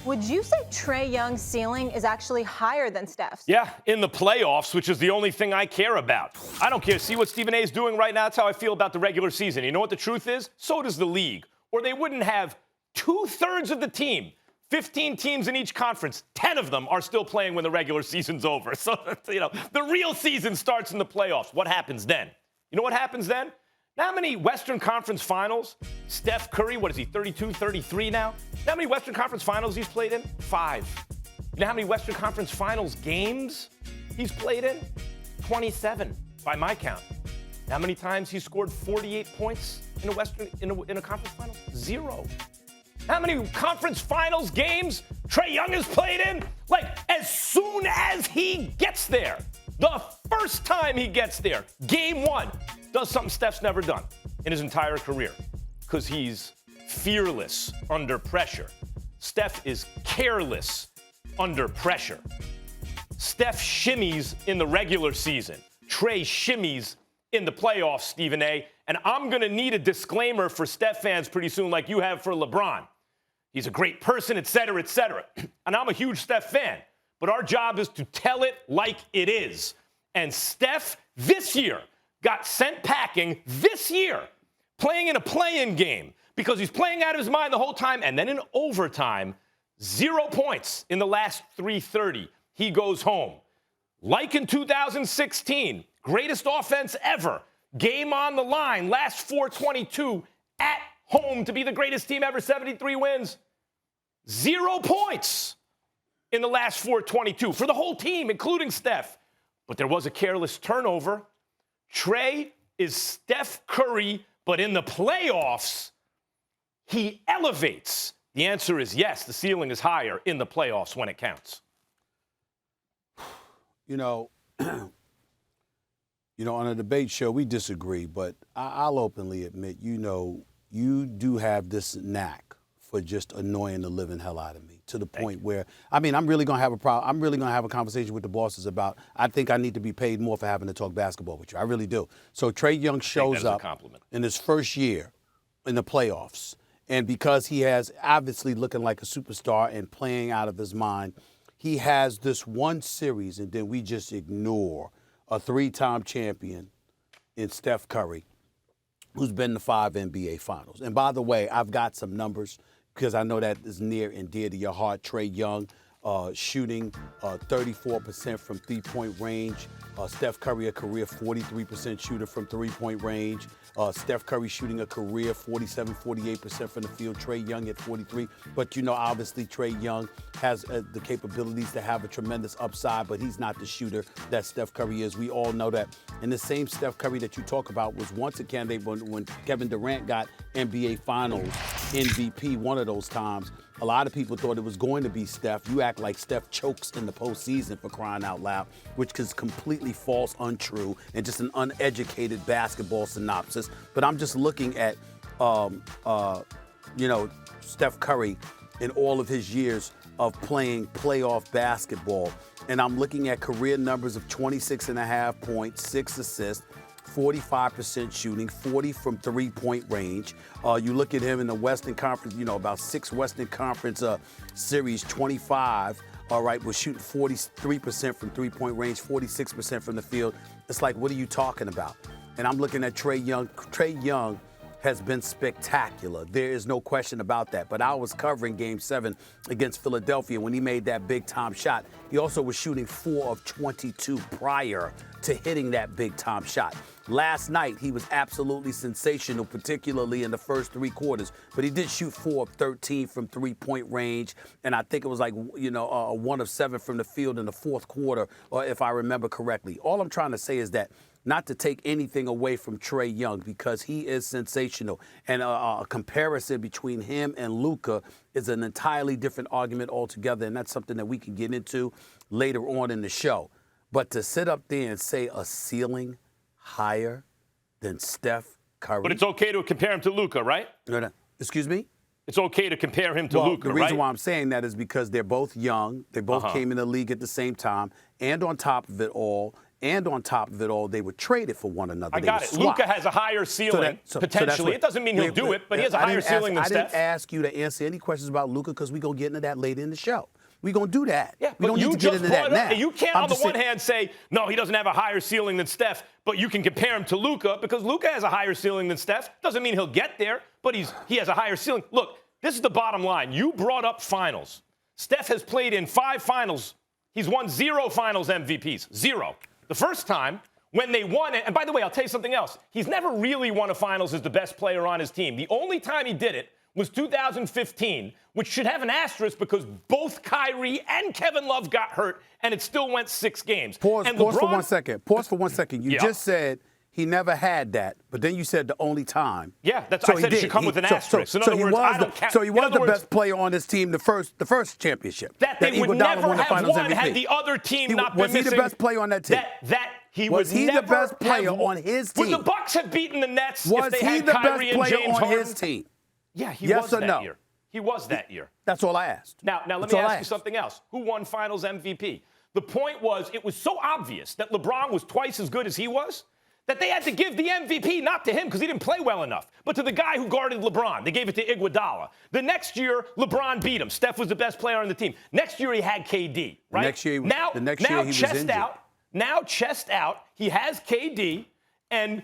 Would you say Trae Young's ceiling is actually higher than Steph's? Yeah, in the playoffs, which is the only thing I care about. I don't care. See what Stephen A is doing right now? That's how I feel about the regular season. You know what the truth is? So does the league. Or they wouldn't have 2/3 of the team, 15 teams in each conference, 10 of them are still playing when the regular season's over. So, the real season starts in the playoffs. What happens then? You know what happens then? Now, how many Western Conference Finals? Steph Curry, what is he, 32, 33 now? You know how many Western Conference Finals he's played in? 5. You know how many Western Conference Finals games he's played in? 27, by my count. How many times he's scored 48 points in a conference final? 0. How many conference finals games Trae Young has played in? Like, as soon as he gets there, the first time he gets there, game 1, does something Steph's never done in his entire career, because he's fearless under pressure. Steph is careless under pressure. Steph shimmies in the regular season. Trae shimmies in the playoffs, Stephen A. And I'm going to need a disclaimer for Steph fans pretty soon, like you have for LeBron. He's a great person, et cetera, et cetera. And I'm a huge Steph fan. But our job is to tell it like it is. And Steph, this year, got sent packing this year, playing in a play-in game, because he's playing out of his mind the whole time. And then in overtime, 0 points in the last 3:30. He goes home. Like in 2016, greatest offense ever. Game on the line, last 4:22 at home to be the greatest team ever, 73 wins. 0 points in the last 4:22 for the whole team, including Steph. But there was a careless turnover. Trae is Steph Curry, but in the playoffs, he elevates. The answer is yes, the ceiling is higher in the playoffs when it counts. On a debate show, we disagree, but I'll openly admit, you do have this knack for just annoying the living hell out of me to the point where, I'm really going to have a problem. I'm really going to have a conversation with the bosses about, I think I need to be paid more for having to talk basketball with you. I really do. So Trae Young shows up in his first year in the playoffs. And because he has obviously looking like a superstar and playing out of his mind, he has this one series, and then we just ignore a 3-time champion in Steph Curry, who's been to 5 NBA Finals. And by the way, I've got some numbers because I know that is near and dear to your heart. Trae Young shooting 34% from three-point range. Steph Curry, a career 43% shooter from three-point range. Steph Curry shooting a career 47, 48% from the field. Trae Young at 43. But, obviously Trae Young has the capabilities to have a tremendous upside, but he's not the shooter that Steph Curry is. We all know that. And the same Steph Curry that you talk about was once a candidate when Kevin Durant got NBA Finals MVP one of those times. A lot of people thought it was going to be Steph. You act like Steph chokes in the postseason, for crying out loud, which is completely false, untrue, and just an uneducated basketball synopsis. But I'm just looking at, Steph Curry in all of his years of playing playoff basketball. And I'm looking at career numbers of 26.5 points, 6 assists, 45% shooting, 40 from three-point range. You look at him in the Western Conference, about 6 Western Conference series, 25, was shooting 43% from three-point range, 46% from the field. It's like, what are you talking about? And I'm looking at Trae Young. Trae Young has been spectacular. There is no question about that. But I was covering Game 7 against Philadelphia when he made that big-time shot. He also was shooting 4 of 22 prior to hitting that big-time shot. Last night, he was absolutely sensational, particularly in the first 3 quarters. But he did shoot 4 of 13 from three-point range. And I think it was like, 1 of 7 from the field in the fourth quarter, or if I remember correctly. All I'm trying to say is that not to take anything away from Trae Young, because he is sensational. And a comparison between him and Luka is an entirely different argument altogether, and that's something that we can get into later on in the show. But to sit up there and say a ceiling higher than Steph Curry. But it's okay to compare him to Luka, right? No. Excuse me? It's okay to compare him to Luka, right? The reason why I'm saying that is because they're both young. They both came in the league at the same time. And on top of it all, And on top of it all, they were traded for one another. I got it. Luka has a higher ceiling, potentially. It doesn't mean he'll do it, but he has a higher ceiling than Steph. I didn't ask you to answer any questions about Luka because we're going to get into that later in the show. We're going to do that. Yeah, we don't need to get into that now. You can't, on the one hand, say, no, he doesn't have a higher ceiling than Steph, but you can compare him to Luka because Luka has a higher ceiling than Steph. Doesn't mean he'll get there, but he has a higher ceiling. Look, this is the bottom line. You brought up finals. Steph has played in 5 finals. He's won 0 finals MVPs. 0. The first time, when they won it, and by the way, I'll tell you something else. He's never really won a finals as the best player on his team. The only time he did it was 2015, which should have an asterisk because both Kyrie and Kevin Love got hurt, and it still went 6 games. Pause for 1 second. Pause for 1 second. You just said he never had that, but then you said the only time. Yeah, I said it should come with an asterisk. In other words, I don't count. So he was the best player on his team the first championship. That they would never have won had the other team not been missing. Was he the best player on that team? Was he the best player on his team? Would the Bucks have beaten the Nets if they had the Kyrie best and player James on Harden? his team? Yeah, he was that year. He was that year. That's all I asked. Now let me ask you something else. Who won Finals MVP? The point was, it was so obvious that LeBron was twice as good as he was that they had to give the MVP not to him because he didn't play well enough, but to the guy who guarded LeBron. They gave it to Iguodala. The next year, LeBron beat him. Steph was the best player on the team. Next year, he had KD, right? The next year he was injured. Now, chest out, he has KD, and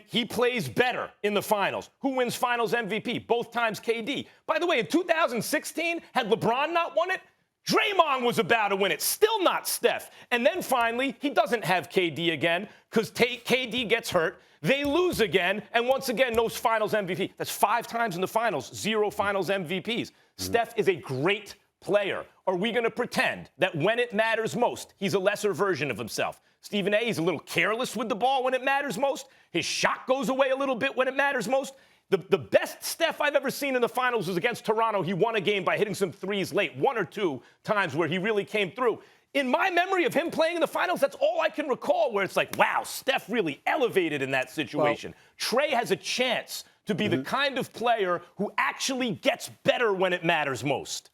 he plays better in the finals. Who wins finals MVP? Both times KD. By the way, in 2016, had LeBron not won it, Draymond was about to win it. Still not Steph. And then finally, he doesn't have KD again because KD gets hurt. They lose again, and once again, no finals MVP. That's 5 times in the finals, 0 finals MVPs. Steph is a great player. Are we going to pretend that when it matters most, he's a lesser version of himself? Stephen A, he's a little careless with the ball when it matters most. His shot goes away a little bit when it matters most. The best Steph I've ever seen in the finals was against Toronto. He won a game by hitting some threes late, 1 or 2 times where he really came through. In my memory of him playing in the finals, that's all I can recall where it's like, wow, Steph really elevated in that situation. Well, Trae has a chance to be the kind of player who actually gets better when it matters most.